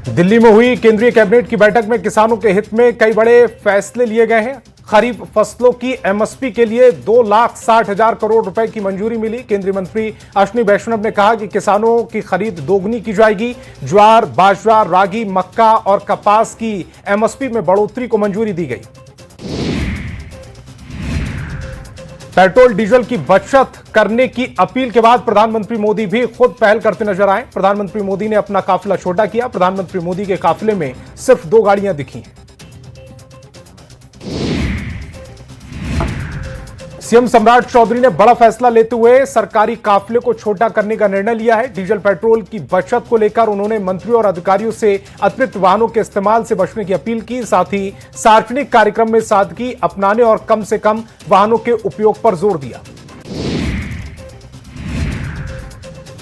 दिल्ली में हुई केंद्रीय कैबिनेट की बैठक में किसानों के हित में कई बड़े फैसले लिए गए हैं। खरीफ फसलों की एमएसपी के लिए 2,60,000 करोड़ रुपए की मंजूरी मिली। केंद्रीय मंत्री अश्विनी वैष्णव ने कहा कि किसानों की खरीद दोगुनी की जाएगी। ज्वार, बाजरा, रागी, मक्का और कपास की एमएसपी में बढ़ोतरी को मंजूरी दी गई। पेट्रोल डीजल की बचत करने की अपील के बाद प्रधानमंत्री मोदी भी खुद पहल करते नजर आए। प्रधानमंत्री मोदी ने अपना काफिला छोटा किया। प्रधानमंत्री मोदी के काफिले में सिर्फ 2 गाड़ियां दिखी हैं। सीएम सम्राट चौधरी ने बड़ा फैसला लेते हुए सरकारी काफिले को छोटा करने का निर्णय लिया है। डीजल पेट्रोल की बचत को लेकर उन्होंने मंत्रियों और अधिकारियों से अतिरिक्त वाहनों के इस्तेमाल से बचने की अपील की। साथ ही सार्वजनिक कार्यक्रम में सादगी अपनाने और कम से कम वाहनों के उपयोग पर जोर दिया।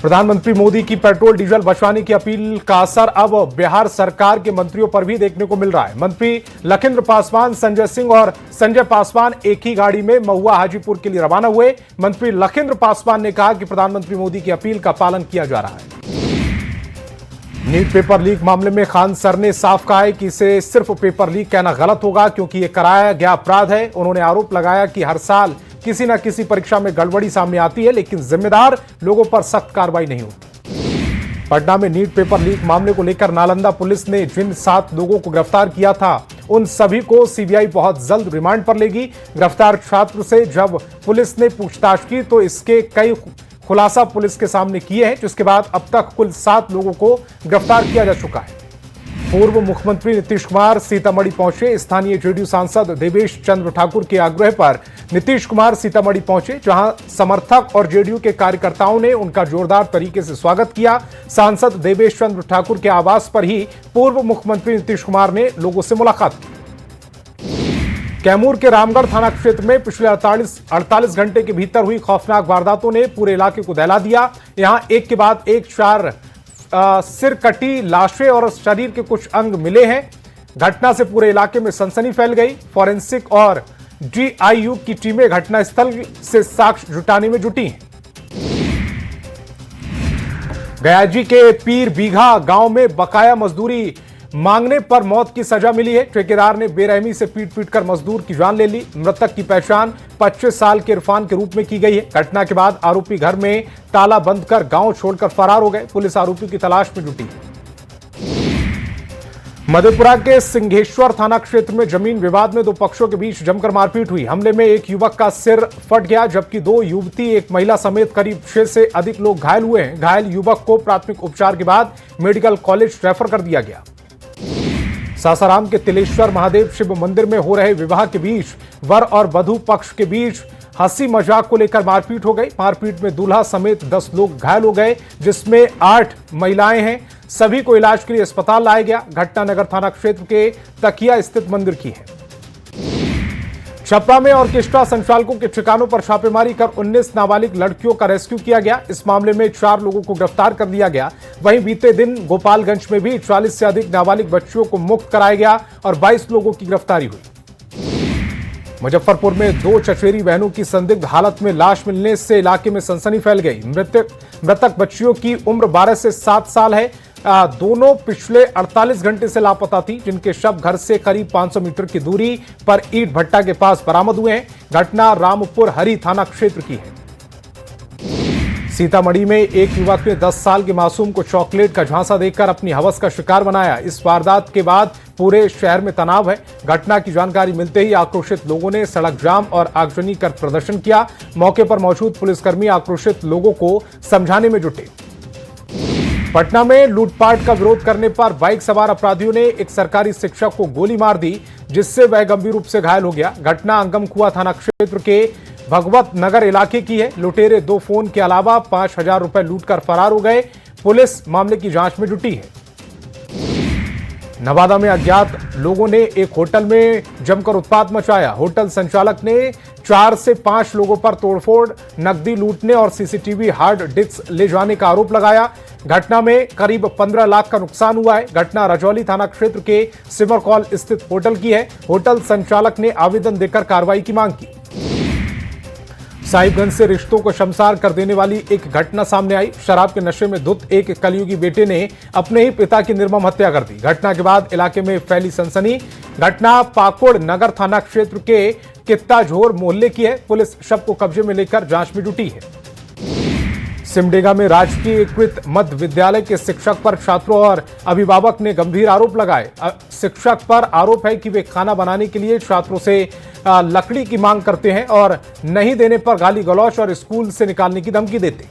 प्रधानमंत्री मोदी की पेट्रोल डीजल बचवाने की अपील का असर अब बिहार सरकार के मंत्रियों पर भी देखने को मिल रहा है। मंत्री लखिंद्र पासवान, संजय सिंह और संजय पासवान एक ही गाड़ी में महुआ हाजीपुर के लिए रवाना हुए। मंत्री लखिंद्र पासवान ने कहा कि प्रधानमंत्री मोदी की अपील का पालन किया जा रहा है। नीट पेपर लीक मामले में खान सर ने साफ कहा है कि इसे सिर्फ पेपर लीक कहना गलत होगा, क्योंकि यह कराया गया अपराध है। उन्होंने आरोप लगाया कि हर साल किसी न किसी परीक्षा में गड़बड़ी सामने आती है, लेकिन जिम्मेदार लोगों पर सख्त कार्रवाई नहीं होती। पटना में नीट पेपर लीक मामले को लेकर नालंदा पुलिस ने जिन 7 लोगों को गिरफ्तार किया था, उन सभी को सीबीआई बहुत जल्द रिमांड पर लेगी। गिरफ्तार छात्र से जब पुलिस ने पूछताछ की तो इसके कई खुलासा पुलिस के सामने किए हैं, जिसके बाद अब तक कुल 7 लोगों को गिरफ्तार किया जा चुका है। पूर्व मुख्यमंत्री नीतीश कुमार सीतामढ़ी पहुंचे। स्थानीय जेडीयू सांसद देवेश चंद्र ठाकुर के आग्रह पर नीतीश कुमार सीतामढ़ी पहुंचे, जहां समर्थक और जेडीयू के कार्यकर्ताओं ने उनका जोरदार तरीके से स्वागत किया। सांसद देवेश चंद्र ठाकुर के आवास पर ही पूर्व मुख्यमंत्री नीतीश कुमार ने लोगों से मुलाकात की। कैमूर के रामगढ़ थाना क्षेत्र में पिछले 48 घंटे के भीतर हुई खौफनाक वारदातों ने पूरे इलाके को दहला दिया। यहां एक के बाद एक 4 सिर कटी लाशें और शरीर के कुछ अंग मिले हैं। घटना से पूरे इलाके में सनसनी फैल गई। फॉरेंसिक और जीआईयू की टीमें घटनास्थल से साक्ष्य जुटाने में जुटी हैं। गयाजी के पीर बीघा गांव में बकाया मजदूरी मांगने पर मौत की सजा मिली है। ठेकेदार ने बेरहमी से पीट कर मजदूर की जान ले ली। मृतक की पहचान 25 साल के इरफान के रूप में की गई है। घटना के बाद आरोपी घर में ताला बंद कर गांव छोड़कर फरार हो गए। पुलिस आरोपी की तलाश में जुटी। मधेपुरा के सिंघेश्वर थाना क्षेत्र में जमीन विवाद में 2 पक्षों के बीच जमकर मारपीट हुई। हमले में एक युवक का सिर फट गया, जबकि 2 युवती, एक महिला समेत करीब 6 से अधिक लोग घायल हुए हैं। घायल युवक को प्राथमिक उपचार के बाद मेडिकल कॉलेज रेफर कर दिया गया। सासाराम के तिलेश्वर महादेव शिव मंदिर में हो रहे विवाह के बीच वर और वधू पक्ष के बीच हंसी मजाक को लेकर मारपीट हो गई। मारपीट में दूल्हा समेत 10 लोग घायल हो गए, जिसमें 8 महिलाएं हैं। सभी को इलाज के लिए अस्पताल लाया गया। घटना नगर थाना क्षेत्र के तकिया स्थित मंदिर की है। छपरा में ऑर्केस्ट्रा संचालकों के ठिकानों पर छापेमारी कर 19 नाबालिग लड़कियों का रेस्क्यू किया गया। इस मामले में 4 लोगों को गिरफ्तार कर लिया गया। वहीं बीते दिन गोपालगंज में भी 40 से अधिक नाबालिग बच्चियों को मुक्त कराया गया और 22 लोगों की गिरफ्तारी हुई। मुजफ्फरपुर में 2 चचेरी बहनों की संदिग्ध हालत में लाश मिलने से इलाके में सनसनी फैल गई। मृतक बच्चियों की उम्र 12 से 7 साल है। दोनों पिछले 48 घंटे से लापता थी, जिनके शव घर से करीब 500 मीटर की दूरी पर ईंट भट्टा के पास बरामद हुए हैं। घटना रामपुर हरी थाना क्षेत्र की है। सीतामढ़ी में एक युवक ने 10 साल के मासूम को चॉकलेट का झांसा देकर अपनी हवस का शिकार बनाया। इस वारदात के बाद पूरे शहर में तनाव है। घटना की जानकारी मिलते ही आक्रोशित लोगों ने सड़क जाम और आगजनी कर प्रदर्शन किया। मौके पर मौजूद पुलिसकर्मी आक्रोशित लोगों को समझाने में जुटे। पटना में लूटपाट का विरोध करने पर बाइक सवार अपराधियों ने एक सरकारी शिक्षक को गोली मार दी, जिससे वह गंभीर रूप से घायल हो गया। घटना अंगमकुआ थाना क्षेत्र के भगवत नगर इलाके की है। लुटेरे 2 फोन के अलावा 5,000 रुपए लूटकर फरार हो गए। पुलिस मामले की जांच में जुटी है। नवादा में अज्ञात लोगों ने एक होटल में जमकर उत्पात मचाया। होटल संचालक ने 4 से 5 लोगों पर तोड़फोड़, नकदी लूटने और सीसीटीवी हार्ड डिस्क ले जाने का आरोप लगाया। घटना में करीब 15 लाख का नुकसान हुआ है। घटना रजौली थाना क्षेत्र के सिमरकॉल स्थित होटल की है। होटल संचालक ने आवेदन देकर कार्रवाई की मांग की। साहिबगंज से रिश्तों को शर्मसार कर देने वाली एक घटना सामने आई। शराब के नशे में धुत एक कलयुगी बेटे ने अपने ही पिता की निर्मम हत्या कर दी। घटना के बाद इलाके में फैली सनसनी। घटना पाकुड़ नगर थाना क्षेत्र के कित्ताझोर मोहल्ले की है। पुलिस शव को कब्जे में लेकर जांच में जुटी है। सिमडेगा में राजकीयकृत मध्य विद्यालय के शिक्षक पर छात्रों और अभिभावक ने गंभीर आरोप लगाए। शिक्षक पर आरोप है कि वे खाना बनाने के लिए छात्रों से लकड़ी की मांग करते हैं और नहीं देने पर गाली गलौच और स्कूल से निकालने की धमकी देते।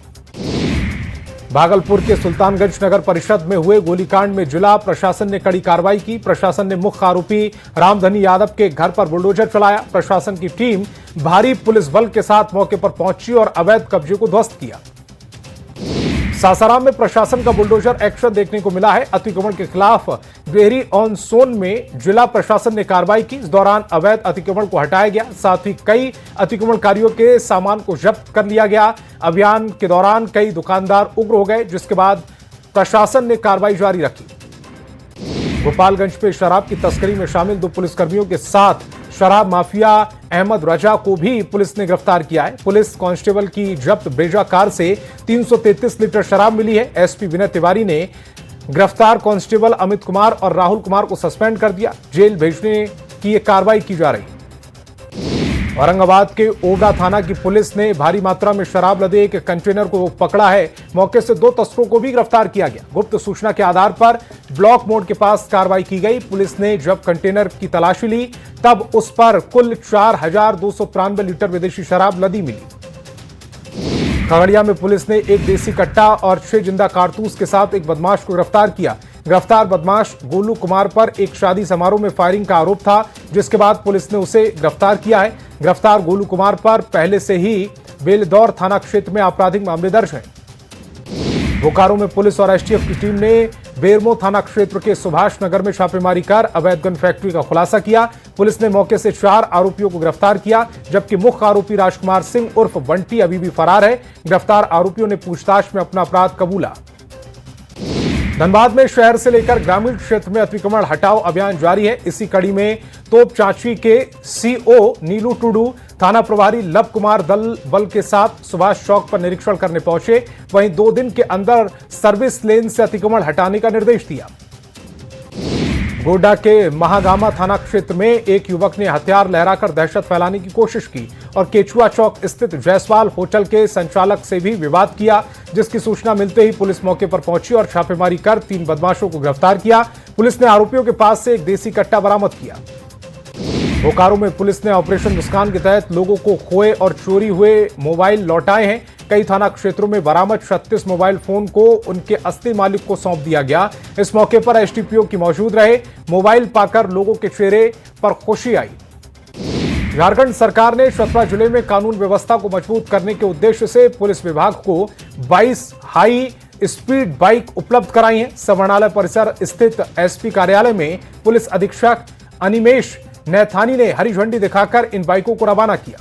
भागलपुर के सुल्तानगंज नगर परिषद में हुए गोलीकांड में जिला प्रशासन ने कड़ी कार्रवाई की। प्रशासन ने मुख्य आरोपी रामधनी यादव के घर पर बुलडोजर चलाया। प्रशासन की टीम भारी पुलिस बल के साथ मौके पर पहुंची और अवैध कब्जे को ध्वस्त किया। सासाराम में प्रशासन का बुलडोजर एक्शन देखने को मिला है। अतिक्रमण के खिलाफ बेहरी ऑन सोन में जिला प्रशासन ने कार्रवाई की। इस दौरान अवैध अतिक्रमण को हटाया गया, साथ ही कई अतिक्रमणकारियों के सामान को जब्त कर लिया गया। अभियान के दौरान कई दुकानदार उग्र हो गए, जिसके बाद प्रशासन ने कार्रवाई जारी रखी। गोपालगंज में शराब की तस्करी में शामिल 2 पुलिसकर्मियों के साथ शराब माफिया अहमद रजा को भी पुलिस ने गिरफ्तार किया है। पुलिस कांस्टेबल की जब्त ब्रेजा कार से 333 लीटर शराब मिली है। एसपी विनय तिवारी ने गिरफ्तार कांस्टेबल अमित कुमार और राहुल कुमार को सस्पेंड कर दिया। जेल भेजने की यह कार्रवाई की जा रही। औरंगाबाद के ओबरा थाना की पुलिस ने भारी मात्रा में शराब लदे एक कंटेनर को पकड़ा है। मौके से 2 तस्करों को भी गिरफ्तार किया गया। गुप्त सूचना के आधार पर ब्लॉक मोड़ के पास कार्रवाई की गई। पुलिस ने जब कंटेनर की तलाशी ली तब उस पर कुल 4293 लीटर विदेशी शराब लदी मिली। खगड़िया में पुलिस ने एक देसी कट्टा और 6 जिंदा कारतूस के साथ एक बदमाश को गिरफ्तार किया। गिरफ्तार बदमाश गोलू कुमार पर एक शादी समारोह में फायरिंग का आरोप था, जिसके बाद पुलिस ने उसे गिरफ्तार किया है। गिरफ्तार गोलू कुमार पर पहले से ही बेलदौर थाना क्षेत्र में आपराधिक मामले दर्ज हैं। बोकारो में पुलिस और एसटीएफ की टीम ने बेरमो थाना क्षेत्र के सुभाष नगर में छापेमारी कर अवैध गन फैक्ट्री का खुलासा किया। पुलिस ने मौके से 4 आरोपियों को गिरफ्तार किया, जबकि मुख्य आरोपी राजकुमार सिंह उर्फ बंटी अभी भी फरार है। गिरफ्तार आरोपियों ने पूछताछ में अपना अपराध कबूला। धनबाद में शहर से लेकर ग्रामीण क्षेत्र में अतिक्रमण हटाओ अभियान जारी है। इसी कड़ी में तोपचांची के सीओ नीलू टुडू थाना प्रभारी लव कुमार दल बल के साथ सुभाष चौक पर निरीक्षण करने पहुंचे। वहीं 2 दिन के अंदर सर्विस लेन से अतिक्रमण हटाने का निर्देश दिया। गोड्डा के महागामा थाना क्षेत्र में एक युवक ने हथियार लहराकर दहशत फैलाने की कोशिश की और केचुआ चौक स्थित जयसवाल होटल के संचालक से भी विवाद किया, जिसकी सूचना मिलते ही पुलिस मौके पर पहुंची और छापेमारी कर 3 बदमाशों को गिरफ्तार किया। पुलिस ने आरोपियों के पास से एक देसी कट्टा बरामद किया। बोकारो में पुलिस ने ऑपरेशन मुस्कान के तहत लोगों को खोए और चोरी हुए मोबाइल लौटाए हैं। कई थाना क्षेत्रों में बरामद 36 मोबाइल फोन को उनके असली मालिक को सौंप दिया गया। इस मौके पर एसटीपीओ की मौजूद रहे। मोबाइल पाकर लोगों के चेहरे पर खुशी आई। झारखंड सरकार ने चतरा जिले में कानून व्यवस्था को मजबूत करने के उद्देश्य से पुलिस विभाग को 22 हाई स्पीड बाइक उपलब्ध कराई हैं। समरणालय परिसर स्थित एसपी कार्यालय में पुलिस अधीक्षक अनिमेश नैथानी ने हरी झंडी दिखाकर इन बाइकों को रवाना किया।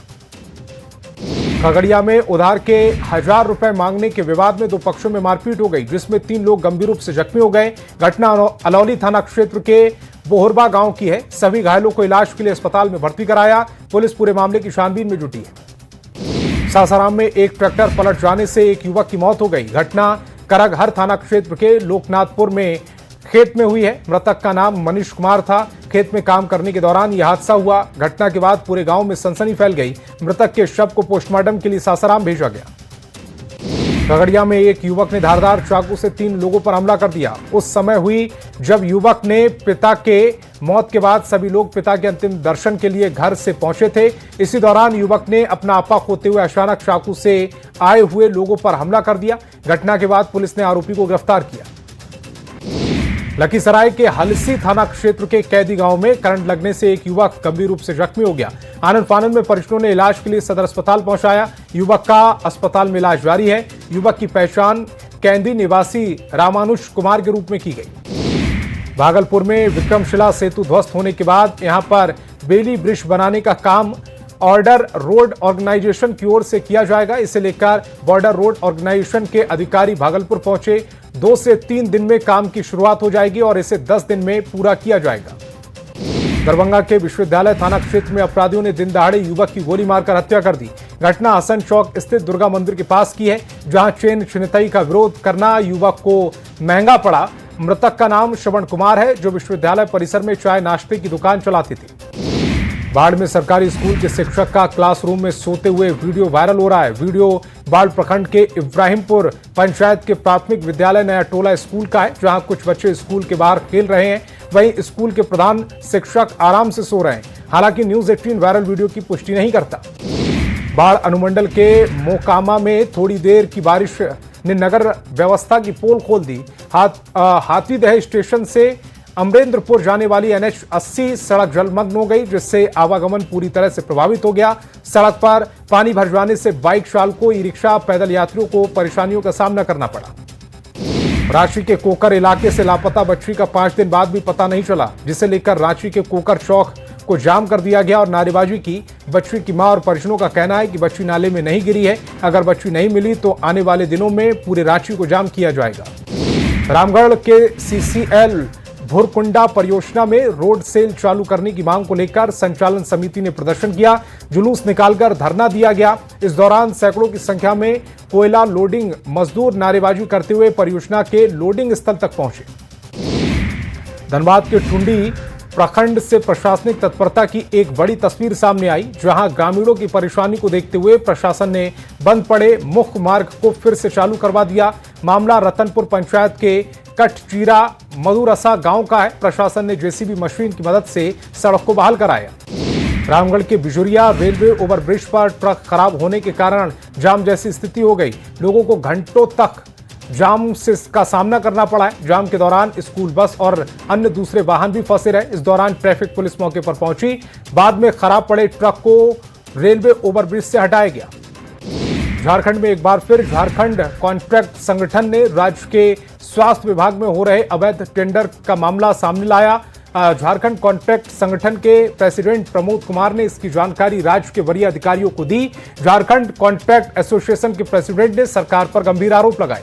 खगड़िया में उधार के 1000 रुपए मांगने के विवाद में 2 पक्षों में मारपीट हो गई, जिसमें 3 लोग गंभीर रूप से जख्मी हो गए। घटना अलौली थाना क्षेत्र के बोहरबा गांव की है। सभी घायलों को इलाज के लिए अस्पताल में भर्ती कराया। पुलिस पूरे मामले की छानबीन में जुटी है। सासाराम में एक ट्रैक्टर पलट जाने से एक युवक की मौत हो गई। घटना करगहर थाना क्षेत्र के लोकनाथपुर में खेत में हुई है। मृतक का नाम मनीष कुमार था। खेत में काम करने के दौरान यह हादसा हुआ। घटना के बाद पूरे गांव में सनसनी फैल गई। मृतक के शव को पोस्टमार्टम के लिए सासाराम भेजा गया। खगड़िया में एक युवक ने धारदार चाकू से 3 लोगों पर हमला कर दिया। उस समय हुई जब युवक ने पिता के मौत के बाद सभी लोग पिता के अंतिम दर्शन के लिए घर से पहुंचे थे। इसी दौरान युवक ने अपना आपा खोते हुए अचानक चाकू से आए हुए लोगों पर हमला कर दिया। घटना के बाद पुलिस ने आरोपी को गिरफ्तार किया। लखीसराय के हलसी थाना क्षेत्र के कैदी गांव में करंट लगने से एक युवक गंभीर रूप से जख्मी हो गया। आनंद फानंद में परिजनों ने इलाज के लिए सदर अस्पताल पहुंचाया। युवक का अस्पताल में इलाज जारी है। युवक की पहचान कैंदी निवासी रामानुज कुमार के रूप में की गई। भागलपुर में विक्रमशिला सेतु ध्वस्त होने के बाद यहां पर बेली ब्रिज बनाने का काम ऑर्डर रोड ऑर्गेनाइजेशन की ओर से किया जाएगा। इसे लेकर बॉर्डर रोड ऑर्गेनाइजेशन के अधिकारी भागलपुर पहुंचे। 2 से 3 दिन में काम की शुरुआत हो जाएगी और इसे 10 दिन में पूरा किया जाएगा। दरभंगा के विश्वविद्यालय थाना क्षेत्र में अपराधियों ने दिन दहाड़े युवक की गोली मारकर हत्या कर दी। घटना हसन चौक स्थित दुर्गा मंदिर के पास की है, जहां चेन छिनतई का विरोध करना युवक को महंगा पड़ा। मृतक का नाम श्रवण कुमार है, जो विश्वविद्यालय परिसर में चाय नाश्ते की दुकान चलाती थी। बाढ़ में सरकारी स्कूल के शिक्षक का क्लासरूम में सोते हुए वीडियो वायरल हो रहा है। वीडियो बाढ़ प्रखंड के इब्राहिमपुर पंचायत के प्राथमिक विद्यालय नया टोला स्कूल का है, जहां कुछ बच्चे स्कूल के बाहर खेल रहे हैं, वहीं स्कूल के प्रधान शिक्षक आराम से सो रहे हैं। हालांकि न्यूज 18 वायरल वीडियो की पुष्टि नहीं करता। बाढ़ अनुमंडल के मोकामा में थोड़ी देर की बारिश ने नगर व्यवस्था की पोल खोल दी। हाथीदह स्टेशन से अमरेंद्रपुर जाने वाली NH 80 सड़क जलमग्न हो गई, जिससे आवागमन पूरी तरह से प्रभावित हो गया। सड़क पर पानी भर जाने से बाइक चालकों, ई रिक्शा, पैदल यात्रियों को परेशानियों का सामना करना पड़ा। रांची के कोकर इलाके से लापता बच्ची का 5 दिन बाद भी पता नहीं चला, जिसे लेकर रांची के कोकर चौक को जाम कर दिया गया और नारेबाजी की। बच्ची की मां और परिजनों का कहना है कि बच्ची नाले में नहीं गिरी है। अगर बच्ची नहीं मिली तो आने वाले दिनों में पूरे रांची को जाम किया जाएगा। रामगढ़ के CCL भुरकुंडा परियोजना में रोड सेल चालू करने की मांग को लेकर संचालन समिति ने प्रदर्शन किया। जुलूस निकालकर धरना दिया गया। इस दौरान सैकड़ों की संख्या में कोयला लोडिंग मजदूर नारेबाजी करते हुए परियोजना के लोडिंग स्थल तक पहुंचे। धनबाद के टुंडी प्रखंड से प्रशासनिक तत्परता की एक बड़ी तस्वीर सामने आई, जहां ग्रामीणों की परेशानी को देखते हुए प्रशासन ने बंद पड़े मुख्य मार्ग को फिर से चालू करवा दिया। मामला रतनपुर पंचायत के कटचीरा मधुरसा गांव का है। प्रशासन ने JCB मशीन की मदद से सड़क को बहाल कराया। रामगढ़ के बिजुरिया रेलवे ओवरब्रिज पर ट्रक खराब होने के कारण जाम जैसी स्थिति हो गई। लोगों को घंटों तक जाम का सामना करना पड़ा है। जाम के दौरान स्कूल बस और अन्य दूसरे वाहन भी फंसे रहे। इस दौरान ट्रैफिक पुलिस मौके पर पहुंची। बाद में खराब पड़े ट्रक को रेलवे ओवरब्रिज से हटाया गया। झारखंड में एक बार फिर झारखंड कॉन्ट्रैक्ट संगठन ने राज्य के स्वास्थ्य विभाग में हो रहे अवैध टेंडर का मामला सामने लाया। झारखंड कॉन्ट्रैक्ट संगठन के प्रेसिडेंट प्रमोद कुमार ने इसकी जानकारी राज्य के वरीय अधिकारियों को दी। झारखंड कॉन्ट्रैक्ट एसोसिएशन के प्रेसिडेंट ने सरकार पर गंभीर आरोप लगाए।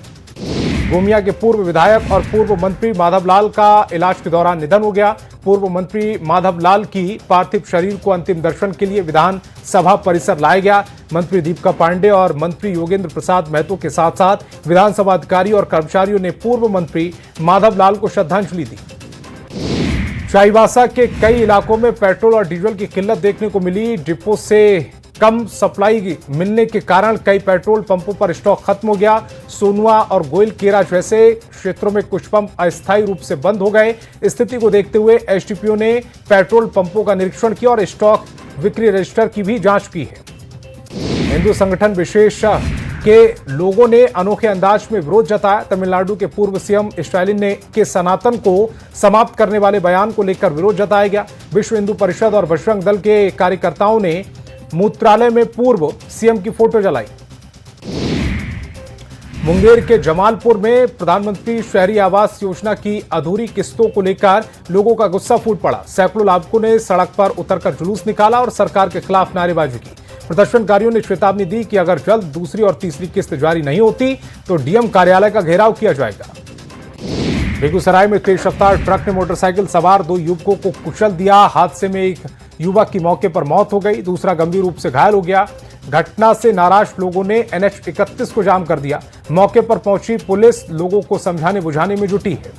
गोमिया के पूर्व विधायक और पूर्व मंत्री माधव लाल का इलाज के दौरान निधन हो गया। पूर्व मंत्री माधव लाल की पार्थिव शरीर को अंतिम दर्शन के लिए विधानसभा परिसर लाया गया। मंत्री दीपिका पांडे और मंत्री योगेंद्र प्रसाद महतो के साथ साथ विधानसभा अधिकारी और कर्मचारियों ने पूर्व मंत्री माधव लाल को श्रद्धांजलि दी। चाईबासा के कई इलाकों में पेट्रोल और डीजल की किल्लत देखने को मिली। डिपो से कम सप्लाई मिलने के कारण कई पेट्रोल पंपों पर स्टॉक खत्म हो गया। सोनुआ और गोइलकेरा जैसे क्षेत्रों में कुछ पंप अस्थायी रूप से बंद हो गए। स्थिति को देखते हुए SDPO ने पेट्रोल पंपों का निरीक्षण किया और स्टॉक बिक्री रजिस्टर की भी जांच की है। हिंदू संगठन विशेष के लोगों ने अनोखे अंदाज में विरोध जताया। तमिलनाडु के पूर्व CM स्टालिन ने के सनातन को समाप्त करने वाले बयान को लेकर विरोध जताया गया। विश्व हिंदू परिषद और बजरंग दल के कार्यकर्ताओं ने मूत्रालय में पूर्व CM की फोटो जलाई। मुंगेर के जमालपुर में प्रधानमंत्री शहरी आवास योजना की अधूरी किस्तों को लेकर लोगों का गुस्सा फूट पड़ा। सैकड़ों लाभुकों ने सड़क पर उतरकर जुलूस निकाला और सरकार के खिलाफ नारेबाजी की। प्रदर्शनकारियों ने चेतावनी दी कि अगर जल्द दूसरी और तीसरी किस्त जारी नहीं होती तो DM कार्यालय का घेराव किया जाएगा। बेगूसराय में तेज रफ्तार ट्रक ने मोटरसाइकिल सवार 2 युवकों को कुचल दिया। हादसे में एक युवक की मौके पर मौत हो गई, दूसरा गंभीर रूप से घायल हो गया। घटना से नाराज लोगों ने NH 31 को जाम कर दिया। मौके पर पहुंची पुलिस लोगों को समझाने बुझाने में जुटी है।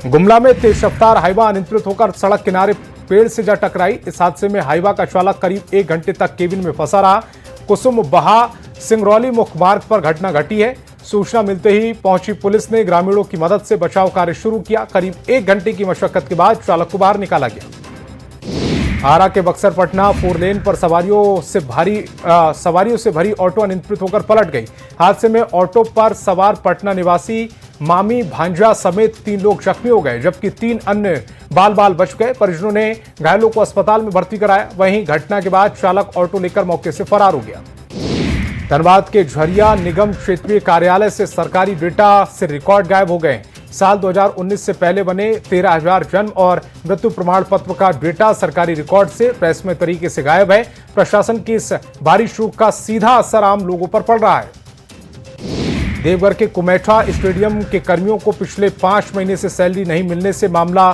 गुमला में तेज रफ्तार हाईवा अनियंत्रित होकर सड़क किनारे पेड़ से जा टकराई। इस हादसे में हाईवा का चालक करीब 1 घंटे तक केबिन में फंसा रहा। कुसुम बहा सिंगरौली मुख्य मार्ग पर घटना घटी है। सूचना मिलते ही पहुंची पुलिस ने ग्रामीणों की मदद से बचाव कार्य शुरू किया। करीब 1 घंटे की मशक्कत के बाद चालक को बाहर निकाला गया। आरा के बक्सर पटना 4 लेन पर सवारियों से भरी ऑटो अनियंत्रित होकर पलट गई। हादसे में ऑटो पर सवार पटना निवासी मामी भांजा समेत 3 लोग जख्मी हो गए, जबकि 3 अन्य बाल बच गए। परिजनों ने घायलों को अस्पताल में भर्ती कराया। वहीं घटना के बाद चालक ऑटो लेकर मौके से फरार हो गया। धनबाद के झरिया निगम क्षेत्रीय कार्यालय से सरकारी डेटा से रिकॉर्ड गायब हो गए। साल 2019 से पहले बने 13,000 जन्म और मृत्यु प्रमाण पत्र का डेटा सरकारी रिकॉर्ड से रहस्यमय तरीके से गायब है। प्रशासन की इस भारी चूक का सीधा असर आम लोगों पर पड़ रहा है। देवघर के कुमेठा स्टेडियम के कर्मियों को पिछले 5 महीने से सैलरी नहीं मिलने से मामला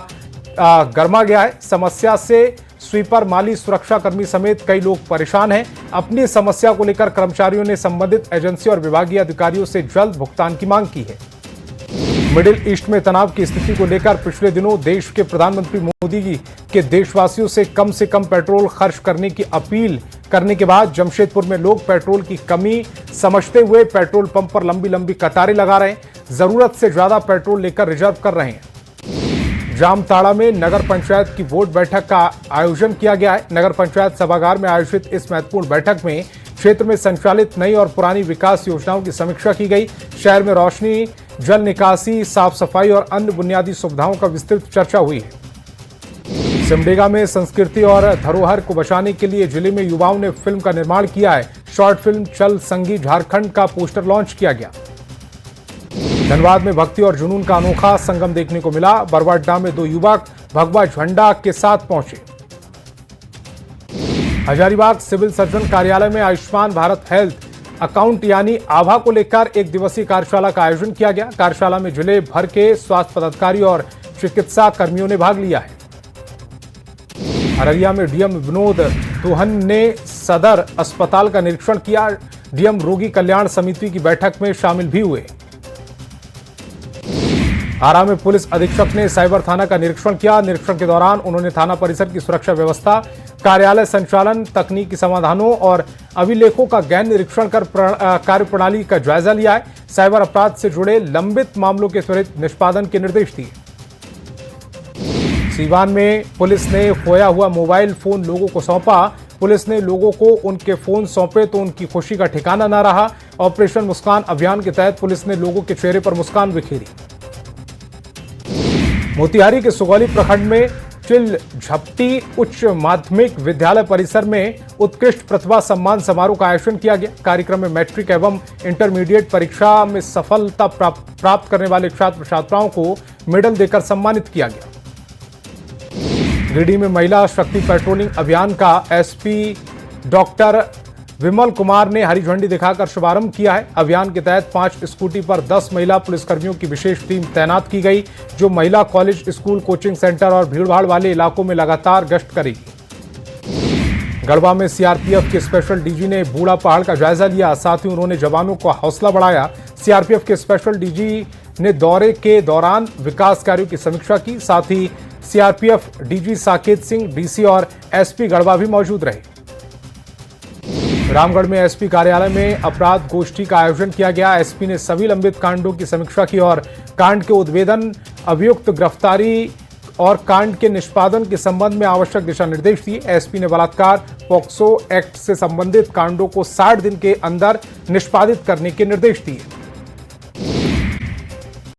गर्मा गया है। समस्या से स्वीपर, माली, सुरक्षाकर्मी समेत कई लोग परेशान हैं। अपनी समस्या को लेकर कर्मचारियों ने संबंधित एजेंसी और विभागीय अधिकारियों से जल्द भुगतान की मांग की है। मिडिल ईस्ट में तनाव की स्थिति को लेकर पिछले दिनों देश के प्रधानमंत्री मोदी जी के देशवासियों से कम पेट्रोल खर्च करने की अपील करने के बाद जमशेदपुर में लोग पेट्रोल की कमी समझते हुए पेट्रोल पंप पर लंबी लंबी कतारें लगा रहे हैं। जरूरत से ज्यादा पेट्रोल लेकर रिजर्व कर रहे हैं। जामताड़ा में नगर पंचायत की वोट बैठक का आयोजन किया गया है। नगर पंचायत सभागार में आयोजित इस महत्वपूर्ण बैठक में क्षेत्र में संचालित नई और पुरानी विकास योजनाओं की समीक्षा की गई। शहर में रोशनी, जल निकासी, साफ सफाई और अन्य बुनियादी सुविधाओं का विस्तृत चर्चा हुई है। सिमडेगा में संस्कृति और धरोहर को बचाने के लिए जिले में युवाओं ने फिल्म का निर्माण किया है। शॉर्ट फिल्म चल संगी झारखंड का पोस्टर लॉन्च किया गया। धनबाद में भक्ति और जुनून का अनोखा संगम देखने को मिला। बरवाडा में 2 युवक भगवा झंडा के साथ पहुंचे। हजारीबाग सिविल सर्जन कार्यालय में आयुष्मान भारत हेल्थ अकाउंट यानी आभा को लेकर एक दिवसीय कार्यशाला का आयोजन किया गया। कार्यशाला में जिले भर के स्वास्थ्य पदाधिकारी और चिकित्सा कर्मियों ने भाग लिया है। अररिया में डीएम विनोद दुहन ने सदर अस्पताल का निरीक्षण किया। डीएम रोगी कल्याण समिति की बैठक में शामिल भी हुए। आरा में पुलिस अधीक्षक ने साइबर थाना का निरीक्षण किया। निरीक्षण के दौरान उन्होंने थाना परिसर की सुरक्षा व्यवस्था, कार्यालय संचालन, तकनीकी समाधानों और अभिलेखों का गहन निरीक्षण कर कार्यप्रणाली का जायजा लिया है। साइबर अपराध से जुड़े लंबित मामलों के त्वरित निष्पादन के निर्देश दिए। सीवान में पुलिस ने खोया हुआ मोबाइल फोन लोगों को सौंपा। पुलिस ने लोगों को उनके फोन सौंपे तो उनकी खुशी का ठिकाना न रहा। ऑपरेशन मुस्कान अभियान के तहत पुलिस ने लोगों के चेहरे पर मुस्कान बिखेरी। मोतिहारी के सुगौली प्रखंड में चिल झपटी उच्च माध्यमिक विद्यालय परिसर में उत्कृष्ट प्रतिभा सम्मान समारोह का आयोजन किया गया। कार्यक्रम में मैट्रिक एवं इंटरमीडिएट परीक्षा में सफलता प्राप्त करने वाले छात्र छात्राओं को मेडल देकर सम्मानित किया गया। गिरिडीह में महिला शक्ति पेट्रोलिंग अभियान का एसपी डॉक्टर विमल कुमार ने हरी झंडी दिखाकर शुभारंभ किया है। अभियान के तहत 5 स्कूटी पर 10 महिला पुलिसकर्मियों की विशेष टीम तैनात की गई, जो महिला कॉलेज, स्कूल, कोचिंग सेंटर और भीड़भाड़ वाले इलाकों में लगातार गश्त करेगी। गढ़वा में सीआरपीएफ के स्पेशल डीजी ने बूढ़ा पहाड़ का जायजा लिया। साथ ही उन्होंने जवानों का हौसला बढ़ाया। सीआरपीएफ के स्पेशल डीजी ने दौरे के दौरान विकास कार्यों की समीक्षा की। साथ ही CRPF DG Saket Singh, DC और एसपी गढ़वा भी मौजूद रहे। रामगढ़ में एसपी कार्यालय में अपराध गोष्ठी का आयोजन किया गया। एसपी ने सभी लंबित कांडों की समीक्षा की और कांड के उद्भेदन, अभियुक्त गिरफ्तारी और कांड के निष्पादन के संबंध में आवश्यक दिशा निर्देश दिए। एसपी ने बलात्कार, पॉक्सो एक्ट से संबंधित कांडों को 60 दिन के अंदर निष्पादित करने के निर्देश दिए।